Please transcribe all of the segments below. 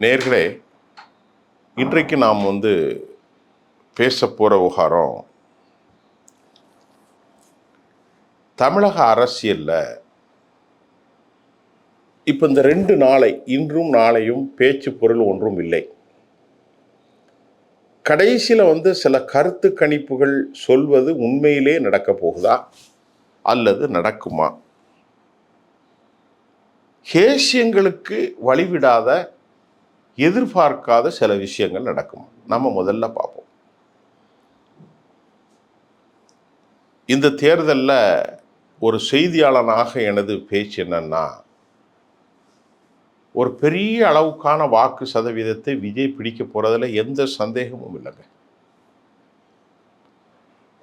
நேயர்களே, இன்றைக்கு நாம் பேச போகிற விவகாரம் தமிழக அரசியலில் இப்போ இந்த 2 நாளை, இன்றும் நாளையும் பேச்சு பொருள் ஒன்றும் இல்லை. கடைசியில் சில கருத்து கணிப்புகள் சொல்வது உண்மையிலே நடக்க போகுதா அல்லது நடக்குமா? ஹேசியங்களுக்கு வழிவிடாத, எதிர்பார்க்காத சில விஷயங்கள் நடக்கும். நம்ம முதல்ல பார்ப்போம். இந்த தேர்தலில் ஒரு செய்தியாளனாக எனது பேச்சு என்னன்னா, ஒரு பெரிய அளவுக்கான வாக்கு சதவீதத்தை விஜய் பிடிக்க போறதுல எந்த சந்தேகமும் இல்லைங்க.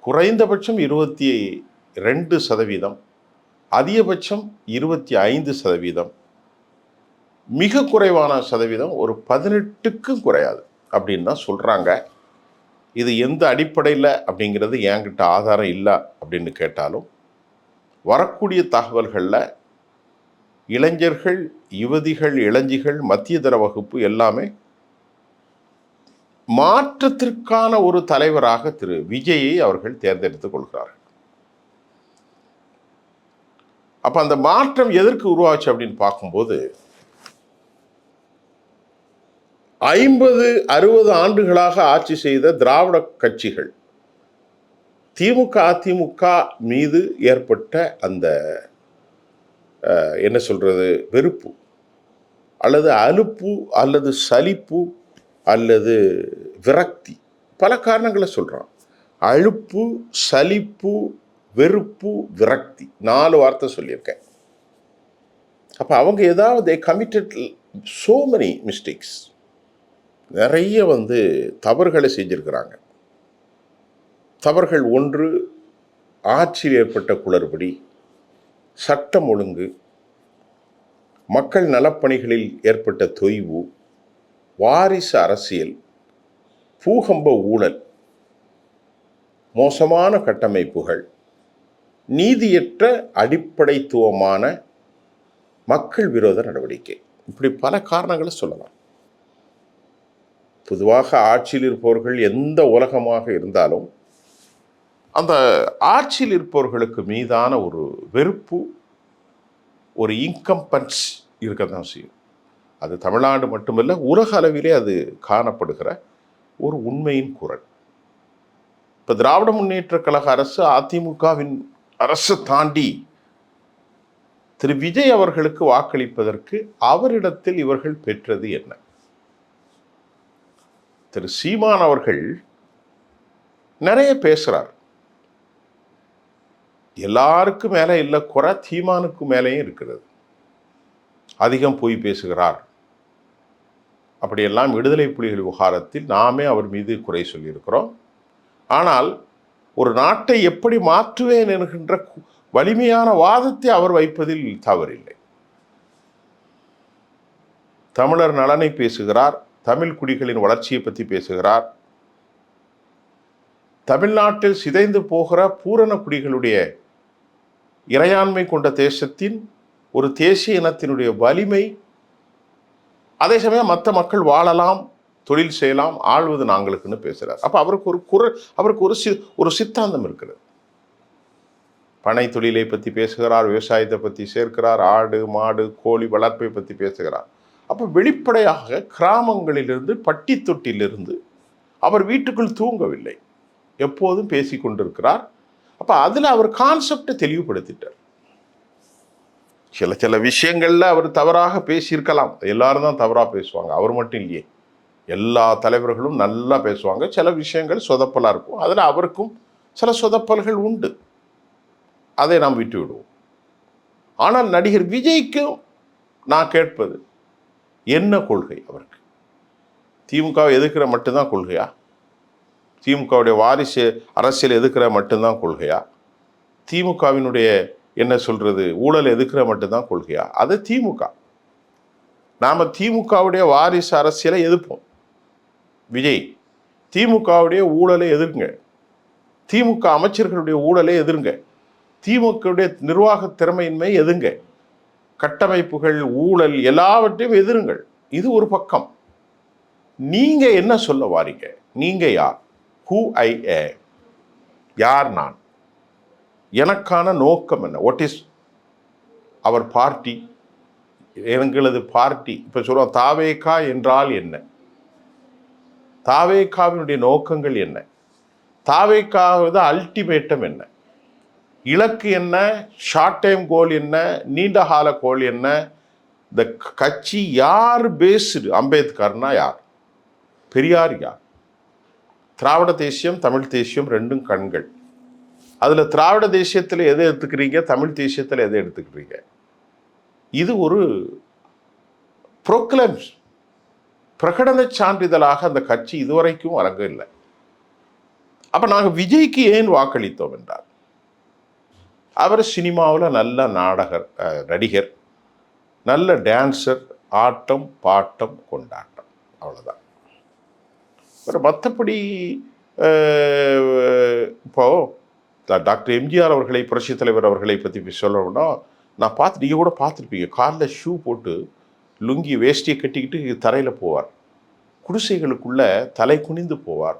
குறைந்தபட்சம் 22%, அதிகபட்சம் 25%, மிக குறைவான சதவீதம் ஒரு 18க்கும் குறையாது அப்படின்னு தான் சொல்றாங்க. இது எந்த அடிப்படையில் அப்படிங்கிறது என்கிட்ட ஆதாரம் இல்லை அப்படின்னு கேட்டாலும், வரக்கூடிய தகவல்களில் இளைஞர்கள், யுவதிகள், இளஞ்சிகள், மத்தியதர வகுப்பு எல்லாமே மாற்றத்திற்கான ஒரு தலைவராக திரு விஜயை அவர்கள் தேர்ந்தெடுத்துக் கொள்கிறார்கள். அப்ப அந்த மாற்றம் எதற்கு உருவாச்சு அப்படின்னு பார்க்கும்போது, 50-60 ஆண்டுகளாக ஆட்சி செய்த திராவிட கட்சிகள் திமுக, அதிமுக மீது ஏற்பட்ட அந்த என்ன சொல்றது, வெறுப்பு அல்லது அலுப்பு அல்லது சலிப்பு அல்லது விரக்தி, பல காரணங்களை சொல்றான். அலுப்பு, சலிப்பு, வெறுப்பு, விரக்தி, 4 வார்த்தை சொல்லியிருக்கேன். அப்ப அவங்க ஏதாவது கமிட்டட் so many mistakes, நிறைய தவறுகளை செஞ்சிருக்கிறாங்க. தவறுகள் ஒன்று, ஆட்சியில் ஏற்பட்ட குளறுபடி, சட்டம் ஒழுங்கு, மக்கள் நலப்பணிகளில் ஏற்பட்ட தொய்வு, வாரிசு அரசியல், பூகம்ப ஊழல், மோசமான கட்டமைப்புகள், நீதியற்ற அடிப்படைத்துவமான மக்கள் விரோத நடவடிக்கை, இப்படி பல காரணங்களை சொல்லலாம். பொதுவாக ஆட்சியில் இருப்பவர்கள் எந்த உலகமாக இருந்தாலும் அந்த ஆட்சியில் இருப்பவர்களுக்கு மீதான ஒரு வெறுப்பு, ஒரு இன்கம்பன்ஸ் இருக்க தான் செய்யும். அது தமிழ்நாடு மட்டுமல்ல, உலக அளவிலே அது காணப்படுகிற ஒரு உண்மையின் குரல். இப்போ திராவிட முன்னேற்ற கழக அரசு, அதிமுகவின் அரசு தாண்டி திரு விஜய் அவர்களுக்கு வாக்களிப்பதற்கு அவரிடத்தில் இவர்கள் பெற்றது என்ன? திரு சீமான் அவர்கள் நிறைய பேசுறார். எல்லாருக்கும் மேலே இல்லை குறை, சீமானுக்கு மேலேயும் இருக்கிறது. அதிகம் போய் பேசுகிறார். அப்படியெல்லாம் விடுதலை புலிகள் விவகாரத்தில் நாமே அவர் மீது குறை சொல்லியிருக்கிறோம். ஆனால் ஒரு நாட்டை எப்படி மாற்றுவேன் என்கின்ற வலிமையான வாதத்தை அவர் வைப்பதில் தவறில்லை. தமிழர் நலனை பேசுகிறார், தமிழ் குடிகளின் வளர்ச்சியை பற்றி பேசுகிறார். தமிழ்நாட்டில் சிதைந்து போகிற பூரண குடிகளுடைய இறையாண்மை கொண்ட தேசத்தின் ஒரு தேசிய இனத்தினுடைய வலிமை, அதே சமயம் மற்ற மக்கள் வாழலாம், தொழில் செய்யலாம், ஆள்வது நாங்களுக்குன்னு பேசுகிறார். அப்போ அவருக்கு ஒரு குரல், அவருக்கு ஒரு சித்தாந்தம் இருக்கிறது. பனை தொழிலை பற்றி பேசுகிறார், விவசாயத்தை பற்றி சேர்க்கிறார், ஆடு மாடு கோழி வளர்ப்பை பற்றி பேசுகிறார். அப்போ வெளிப்படையாக கிராமங்களிலிருந்து, பட்டி தொட்டிலிருந்து அவர் வீட்டுக்குள் தூங்கவில்லை, எப்போதும் பேசி கொண்டிருக்கிறார். அப்போ அதில் அவர் கான்செப்டை தெளிவுபடுத்திட்டார். சில விஷயங்கள்ல அவர் தவறாக பேசியிருக்கலாம். எல்லாரும் தான் தவறாக பேசுவாங்க, அவர் மட்டும் இல்லையே, எல்லா தலைவர்களும் நல்லா பேசுவாங்க. சில விஷயங்கள் சொதப்பலாக இருக்கும், அதில் அவருக்கும் சில சொதப்பல்கள் உண்டு, அதை நாம் விட்டு விடுவோம். ஆனால் நடிகர் விஜய்க்கும் நான் கேட்பது, என்ன கொள்கை அவருக்கு? திமுகவை எதிர்க்கிற மட்டும்தான் கொள்கையா? திமுகவுடைய வாரிசு அரசியல் எதிர்க்கிற மட்டும்தான் கொள்கையா? திமுகவினுடைய என்ன சொல்றது, ஊழல் எதிர்க்கிற மட்டும்தான் கொள்கையா? அது திமுக. நாம திமுகவுடைய வாரிசு அரசியலை எதிர்ப்போம். விஜய் திமுகவுடைய ஊழலை எதிர்ங்க, திமுக அமைச்சர்களுடைய ஊழலை எதிர்ங்க, திமுகவுடைய நிர்வாக திறமையின்மை எதிர்ங்க, கட்டமைப்புகள், ஊழல் எல்லாவற்றையும் எதிருங்கள். இது ஒரு பக்கம். நீங்க என்ன சொல்ல வாரீங்க? நீங்க யார்? ஹூ ஐ ஏ, யார் நான்? எனக்கான நோக்கம் என்ன? What is our party? எங்களது பார்ட்டி இப்ப சொல்லுவோம் தாவேகா என்றால் என்ன? தாவேகாவினுடைய நோக்கங்கள் என்ன? தாவேகாவது அல்டிமேட்டம் என்ன? இலக்கு என்ன? ஷார்ட் டைம் கோல் என்ன? நீண்ட கால கோல் என்ன? இந்த கட்சி யார் பேஸ்டு? அம்பேத்கர்னா யார்? பெரியார் யார்? திராவிட தேசியம், தமிழ் தேசியம் ரெண்டும் கண்கள். அதுல திராவிட தேசியத்தில் எதை எடுத்துக்கிறீங்க, தமிழ் தேசியத்தில் எதை எடுத்துக்கிறீங்க? இது ஒரு ப்ரோக்ளம்ஸ், பிரகடன சான்றிதழாக அந்த கட்சி இதுவரைக்கும் அரங்க இல்லை. அப்ப நாங்கள் விஜய்க்கு ஏன் வாக்களித்தோம் என்றால், அவர் சினிமாவில் நல்ல நடிகர், நல்ல டான்சர், ஆட்டம் பாட்டம் கொண்டாட்டம், அவ்வளோதான். மற்றபடி இப்போ டாக்டர் எம்ஜிஆர் அவர்களை, புரட்சித் தலைவர் அவர்களை பற்றி சொல்லணும்னா, நான் பார்த்து நீங்கள் கூட பார்த்துருப்பீங்க, காலில் ஷூ போட்டு லுங்கி வேஷ்டியை கட்டிக்கிட்டு தரையில் போவார், குடிசைகளுக்குள்ள தலை குனிந்து போவார்,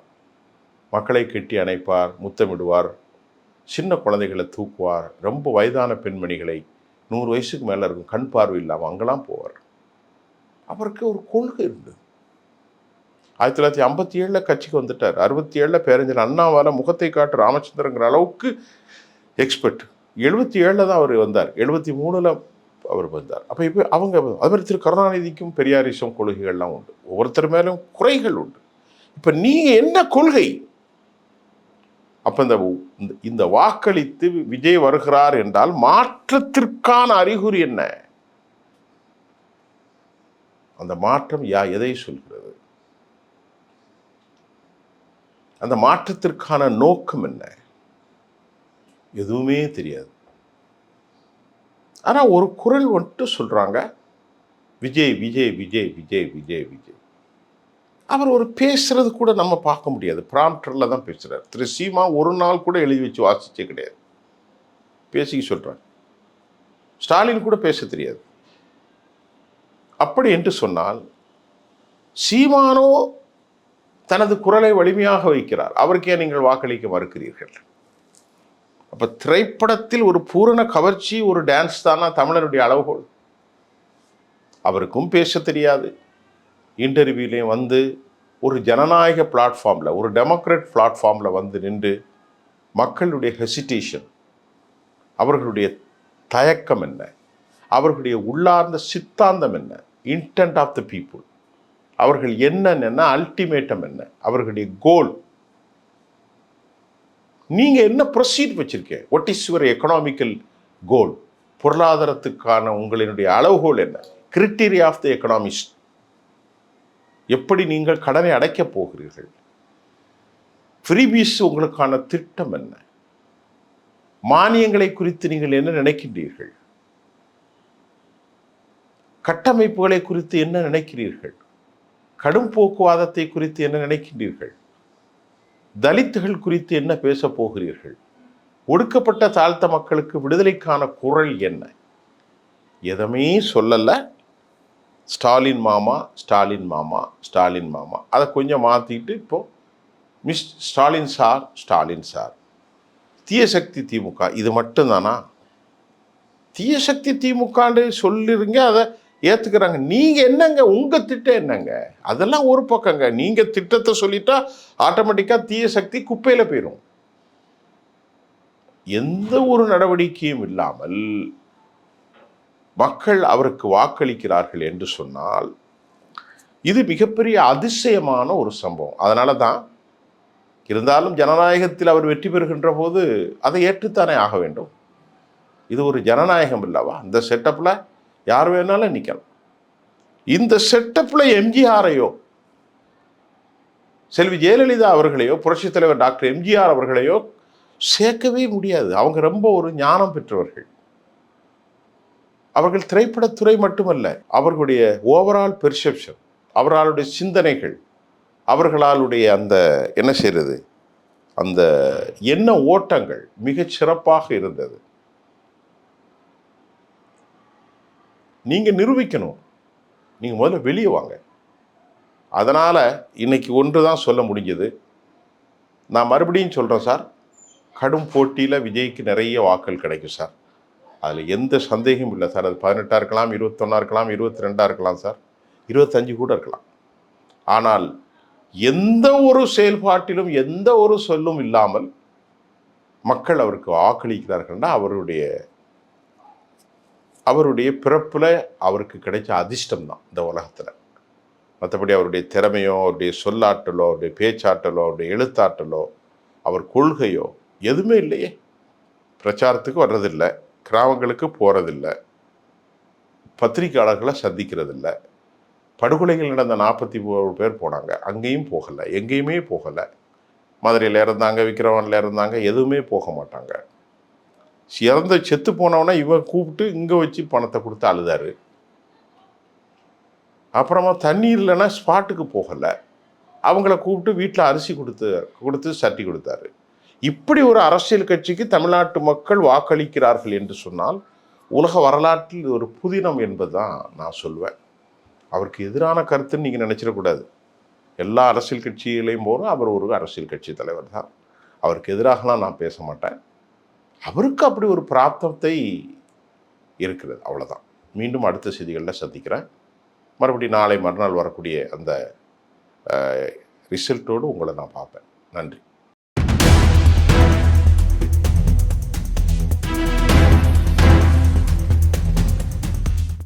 மக்களை கட்டி அணைப்பார், முத்தமிடுவார், சின்ன குழந்தைகளை தூக்குவார், ரொம்ப வயதான பெண்மணிகளை 100 வயசுக்கு மேலே இருக்கும் கண் பார்வை இல்லாமல் அங்கெல்லாம் போவார். அவருக்கு ஒரு கொள்கை இருந்தது. 1957 கட்சிக்கு வந்துட்டார். 67 பேரறிஞர் அண்ணாவால் முகத்தை காட்டு ராமச்சந்திரங்கிற அளவுக்கு எக்ஸ்பர்ட். 77 தான் அவர் வந்தார், 73 அவர் வந்தார். அப்போ இப்போ அவங்க அதுமாதிரி திரு கருணாநிதிக்கும் பெரியாரிசம் கொள்கைகள்லாம் உண்டு, ஒவ்வொருத்தர் மேலும் குறைகள் உண்டு. இப்போ நீங்கள் என்ன கொள்கை? அப்போ இந்த வாக்களித்து விஜய் வருகிறார் என்றால் மாற்றத்திற்கான அறிகுறி என்ன? அந்த மாற்றம் எதை சொல்கிறது? அந்த மாற்றத்திற்கான நோக்கம் என்ன? எதுவுமே தெரியாது. ஆனா ஒரு குரல் மட்டும் சொல்றாங்க, விஜய் விஜய் விஜய் விஜய் விஜய் விஜய். அவர் ஒரு பேசுறது கூட நம்ம பார்க்க முடியாது, ப்ராம்ப்டர்ல தான் பேசுறாரு. திரு சீமா ஒரு நாள் கூட எழுதி வச்சு வாசிச்சே கிடையாது, பேசிக்க சொல்றாங்க. ஸ்டாலின் கூட பேச தெரியாது. அப்படி என்று சொன்னால் சீமானோ தனது குரலை வலிமையாக வைக்கிறார், அவருக்கே நீங்கள் வாக்களிக்க மறுக்கிறீர்கள். அப்ப திரைப்படத்தில் ஒரு பூரண கவர்ச்சி, ஒரு டான்ஸ் தானா தமிழனுடைய அளவுகோல்? அவருக்கும் பேச தெரியாது. இன்டர்வியூலையும் வந்து ஒரு ஜனநாயக பிளாட்ஃபார்ம்ல, ஒரு டெமோக்ராட் பிளாட்ஃபார்ம்ல வந்து நின்று மக்களுடைய ஹெசிடேஷன், அவர்களுடைய தயக்கம் என்ன, அவர்களுடைய உள்ளார்ந்த சித்தாந்தம் என்ன, இன்டென்ட் ஆஃப் த பீப்புள், அவர்கள் என்ன அல்டிமேட்டம் என்ன, அவர்களுடைய கோல், நீங்க என்ன ப்ரொசீட் வச்சிருக்கீங்க, வாட் இஸ் யுவர் எக்கனாமிக்கல் கோல், பொருளாதாரத்துக்கான உங்களினுடைய அளவுகோல் என்ன, கிரிட்டீரியா ஆஃப் த எக்கனாமிஸ்ட், எப்படி நீங்கள் கடனை அடைக்கப் போகிறீர்கள், ஃப்ரீபீஸ் உங்களுக்கான திட்டம் என்ன, மானியங்களை குறித்து நீங்கள் என்ன நினைக்கின்றீர்கள், கட்டமைப்புகளை குறித்து என்ன நினைக்கிறீர்கள், கடும் போக்குவாதத்தை குறித்து என்ன நினைக்கின்றீர்கள், தலித்துகள் குறித்து என்ன பேச போகிறீர்கள், ஒடுக்கப்பட்ட தாழ்த்த மக்களுக்கு விடுதலைக்கான குரல் என்ன? எதுவுமே சொல்லல. ஸ்டாலின் மாமா ஸ்டாலின் மாமா ஸ்டாலின் மாமா, அதை கொஞ்சம் மாற்றிட்டு இப்போ miss Stalin sir Stalin sir. தீய சக்தி திமுக, இது மட்டும்தானா? தீய சக்தி திமுகன்னு சொல்லிருங்க, அதை ஏற்றுக்கிறாங்க. நீங்கள் என்னங்க, உங்கள் திட்டம் என்னங்க? அதெல்லாம் ஒரு பக்கங்க. நீங்கள் திட்டத்தை சொல்லிட்டா ஆட்டோமேட்டிக்காக தீய சக்தி குப்பையில் போயிடும். எந்த ஒரு நடவடிக்கையும் இல்லாமல் மக்கள் அவருக்கு வாக்களிக்கிறார்கள் என்று சொன்னால் இது மிகப்பெரிய அதிசயமான ஒரு சம்பவம். அதனால தான் இருந்தாலும் ஜனநாயகத்தில் அவர் வெற்றி பெறுகின்ற போது அதை ஏற்றுத்தானே ஆக வேண்டும். இது ஒரு ஜனநாயகம் இல்லவா? இந்த செட்டப்பில் யார் வேணாலும் நிற்கலாம். இந்த செட்டப்பில் எம்ஜிஆரையோ செல்வி ஜெயலலிதா அவர்களையோ புரட்சித் தலைவர் டாக்டர் எம்ஜிஆர் அவர்களையோ சேர்க்கவே முடியாது. அவங்க ரொம்ப ஒரு ஞானம் பெற்றவர்கள். அவர்கள் திரைப்படத்துறை மட்டுமல்ல, அவர்களுடைய ஓவரால் பெர்செப்ஷன், அவர்களுடைய சிந்தனைகள், அவர்களாலுடைய அந்த என்ன செய்யறது, அந்த எண்ண ஓட்டங்கள் மிகச் சிறப்பாக இருந்தது. நீங்க நிரூபிக்கணும். நீங்க முதல்ல வெளியே வாங்க. அதனால் இன்னைக்கு ஒன்று தான் சொல்ல முடிஞ்சது. நான் மறுபடியும் சொல்கிறேன் சார், கடும் போட்டியில் விஜய்க்கு நிறைய வாக்கள் கிடைக்கும் சார். அதில் எந்த சந்தேகமும் இல்லை சார். அது 18 இருக்கலாம், 21 இருக்கலாம், 22 இருக்கலாம் சார், 25 கூட இருக்கலாம். ஆனால் எந்த ஒரு செயல்பாட்டிலும் எந்த ஒரு சொல்லும் இல்லாமல் மக்கள் அவருக்கு வாக்களிக்கிறார்கள்னா அவருடைய பிறப்பில் அவருக்கு கிடைச்ச அதிர்ஷ்டம் தான் இந்த உலகத்தில். மற்றபடி அவருடைய திறமையோ, அவருடைய சொல்லாற்றலோ, அவருடைய பேச்சாற்றலோ, அவருடைய எழுத்தாற்றலோ, அவர் கொள்கையோ எதுவுமே இல்லையே. பிரச்சாரத்துக்கு வர்றதில்லை, கிராமங்களுக்கு போகிறதில்லை, பத்திரிகையாளர்களை சந்திக்கிறதில்லை. படுகொலைகள் நடந்த 43 பேர் போனாங்க, அங்கேயும் போகலை, எங்கேயுமே போகலை. மதுரையில் இறந்தாங்க, விக்கிரவாண்டில் இறந்தாங்க, எதுவுமே போக மாட்டாங்க. செத்து போனவனா இவன் கூப்பிட்டு இங்கே வச்சு பணத்தை கொடுத்து அழுதாரு. அப்புறமா தண்ணீர் இல்லைன்னா ஸ்பாட்டுக்கு போகலை, அவங்கள கூப்பிட்டு வீட்டில் அரிசி கொடுத்து சட்டி கொடுத்தாரு. இப்படி ஒரு அரசியல் கட்சிக்கு தமிழ்நாட்டு மக்கள் வாக்களிக்கிறார்கள் என்று சொன்னால் உலக வரலாற்றில் ஒரு புதினம் என்பது தான் நான் சொல்வேன். அவருக்கு எதிரான கருத்துன்னு நீங்கள் நினச்சிடக்கூடாது. எல்லா அரசியல் கட்சிகளையும் போல அவர் ஒரு அரசியல் கட்சி தலைவர் தான். அவருக்கு எதிராகலாம் நான் பேச மாட்டேன். அவருக்கு அப்படி ஒரு பிராப்தத்தை இருக்கிறது, அவ்வளோதான். மீண்டும் அடுத்த செய்திகளில் சந்திக்கிறேன். மறுபடியும் நாளை மறுநாள் வரக்கூடிய அந்த ரிசல்ட்டோடு உங்களை நான் பார்ப்பேன். நன்றி.